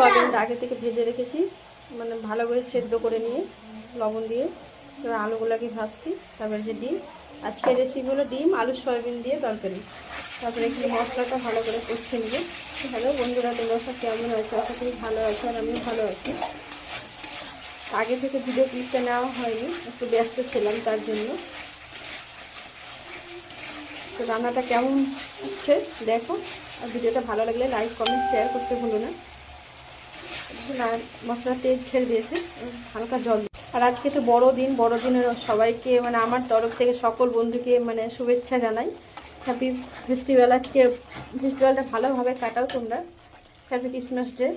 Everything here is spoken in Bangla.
সয়াবিনটা আগে থেকে ভেজে রেখেছি, মানে ভালো করে সেদ্ধ করে নিয়ে লবণ দিয়ে। এবার আলুগুলোকে ভাজছি। তারপরে যে ডিম, আজকের রেসিপি হলো ডিম আলু সয়াবিন দিয়ে তরকারি। তারপরে এখানে মশলাটা ভালো করে কষিয়ে নেবে। হ্যালো বন্ধুরা, তোমরা সব কেমন আছো? আশা করি ভালো আছো, আর আমিও ভালো আছি। আগে থেকে ভিডিও ক্লিপটা নেওয়া হয়নি, একটু ব্যস্ত ছিলাম তার জন্য। তো রান্নাটা কেমন হচ্ছে দেখো, আর ভিডিওটা ভালো লাগলে লাইক কমেন্ট শেয়ার করতে ভুলো না। মশলা তেল ছেড়ে দিয়েছে, হালকা জল। আর আজকে তো বড়দিন, বড়দিনের সবাইকে মানে আমার তরফ থেকে সকল বন্ধুকে মানে শুভেচ্ছা জানাই। Happy festival. আজকে ফেস্টিভ্যালটা ভালোভাবে কাটাও তোমরা। Happy Christmas day.